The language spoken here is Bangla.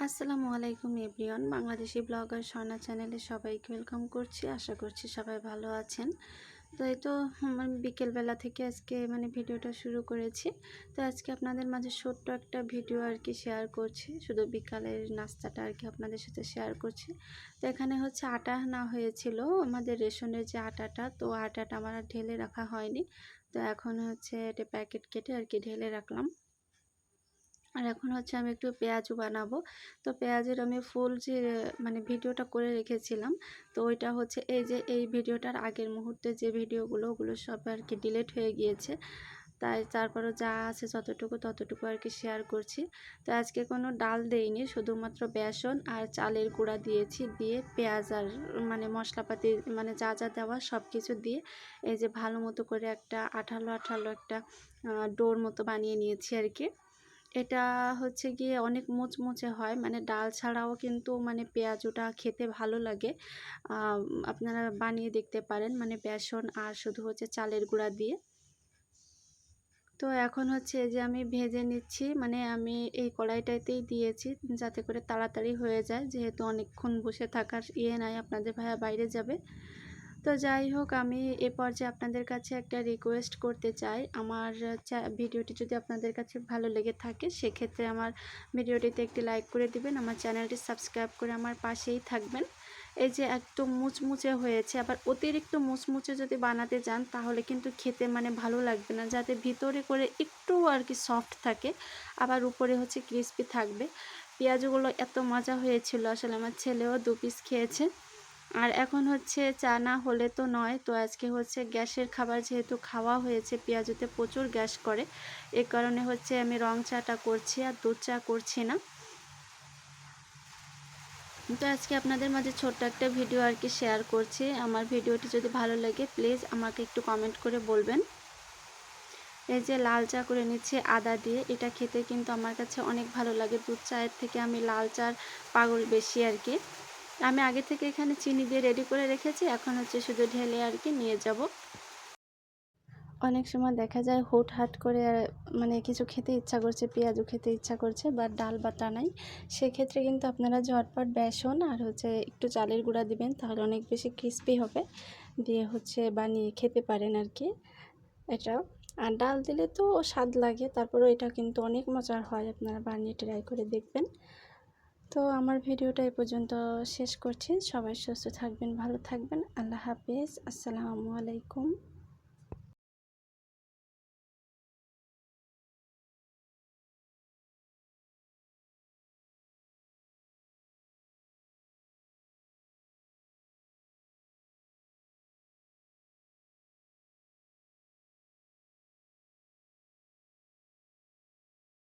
আসসালামু আলাইকুম এভরিওয়ান, বাংলাদেশি ব্লগার স্বর্ণা চ্যানেলে সবাইকে ওয়েলকাম করছি। আশা করছি সবাই ভালো আছেন। তো এই তো বিকেলবেলা থেকে আজকে ভিডিওটা শুরু করেছি। তো আজকে আপনাদের মাঝে ছোট্ট একটা ভিডিও আর কি শেয়ার করছি, শুধু বিকালের নাস্তাটা আর কি আপনাদের সাথে শেয়ার করছি। তো এখানে হচ্ছে আটা আনা হয়েছিল, আমাদের রেশনের যে আটাটা, তো আটাটা আমার আর ঢেলে রাখা হয়নি। তো এখন হচ্ছে এটা প্যাকেট কেটে আর কি ঢেলে রাখলাম। আর এখন হচ্ছে আমি একটু পেঁয়াজু বানাবো। তো পেঁয়াজের আমি ফুল যে ভিডিওটা করে রেখেছিলাম, তো ওইটা হচ্ছে এই ভিডিওটার আগের মুহূর্তে যে ভিডিওগুলো, ওগুলো সব আর কি ডিলিট হয়ে গিয়েছে। তাই তারপরও যা আছে যতটুকু ততটুকু আর কি শেয়ার করছি। তো আজকে কোনো ডাল দেইনি, শুধুমাত্র বেসন আর চালের গুঁড়া দিয়েছি, দিয়ে পেঁয়াজ আর মশলাপাতি যা যা দেওয়া সব কিছু দিয়ে এই যে ভালো মতো করে একটা আঠালো আঠালো একটা ডোর মতো বানিয়ে নিয়েছি আর কি। এটা হচ্ছে গিয়ে অনেক মুচমুচে হয়, ডাল ছাড়াও কিন্তু পেঁয়াজুটা খেতে ভালো লাগে। আপনারা বানিয়ে দেখতে পারেন, বেসন আর শুধু হচ্ছে চালের গুঁড়া দিয়ে। তো এখন হচ্ছে এই যে আমি ভেজে নিচ্ছি, আমি এই কড়াইটাতেই দিয়েছি যাতে করে তাড়াতাড়ি হয়ে যায়, যেহেতু অনেকক্ষণ বসে থাকার নাই, আপনাদের ভাইয়া বাইরে যাবে। তো যাই হোক, আমি এ পর্যায়ে আপনাদের কাছে একটা রিকোয়েস্ট করতে চাই। আমার ভিডিওটি যদি আপনাদের কাছে ভালো লেগে থাকে, সেক্ষেত্রে আমার ভিডিওটিতে একটি লাইক করে দিবেন, আমার চ্যানেলটি সাবস্ক্রাইব করে আমার পাশেই থাকবেন। এই যে একটু মুচমুচে হয়েছে, আবার অতিরিক্ত মুচমুচে যদি বানাতে যান তাহলে কিন্তু খেতে ভালো লাগবে না, যাতে ভিতরে করে একটু আর কি সফট থাকে, আবার উপরে হচ্ছে ক্রিস্পি থাকবে। পেঁয়াজগুলো এত মজা হয়েছিল, আসলে আমার ছেলেও 2 পিস খেয়েছে। আর এখন হচ্ছে চা না হলে তো নয়, তো আজকে হচ্ছে গ্যাসের খাবার যেহেতু খাওয়া হয়েছে, পেঁয়াজুতে প্রচুর গ্যাস করে, এ কারণে হচ্ছে আমি রং চাটা করছি আর দুধ চা করছি না। তো আজকে আপনাদের মাঝে ছোট্ট একটা ভিডিও আর কি শেয়ার করছি। আমার ভিডিওটি যদি ভালো লাগে প্লিজ আমাকে একটু কমেন্ট করে বলবেন। এই যে লাল চা করে নিচ্ছি আদা দিয়ে, এটা খেতে কিন্তু আমার কাছে অনেক ভালো লাগে, দুধ চায়ের থেকে আমি লাল চার পাগল বেশি আর কি। আমি আগে থেকে এখানে চিনি দিয়ে রেডি করে রেখেছি, এখন হচ্ছে শুধু ঢেলে আর কি নিয়ে যাব। অনেক সময় দেখা যায় হুটহাট করে কিছু খেতে ইচ্ছা করছে, পেঁয়াজু খেতে ইচ্ছা করছে, বা ডাল বাটা নাই, সেক্ষেত্রে কিন্তু আপনারা ঝটপট বেসন আর হচ্ছে একটু চালের গুঁড়া দিবেন, তাহলে অনেক বেশি ক্রিস্পি হবে, দিয়ে হচ্ছে বানিয়ে খেতে পারেন আর কি। এটা আর ডাল দিলে তো স্বাদ লাগে, তারপরেও এটা কিন্তু অনেক মজার হয়, আপনারা বানিয়ে ট্রাই করে দেখবেন। তো আমার ভিডিওটা এই পর্যন্ত শেষ করছি। সবাই সুস্থ থাকবেন, ভালো থাকবেন। আল্লাহ হাফেজ, আসসালামু আলাইকুম।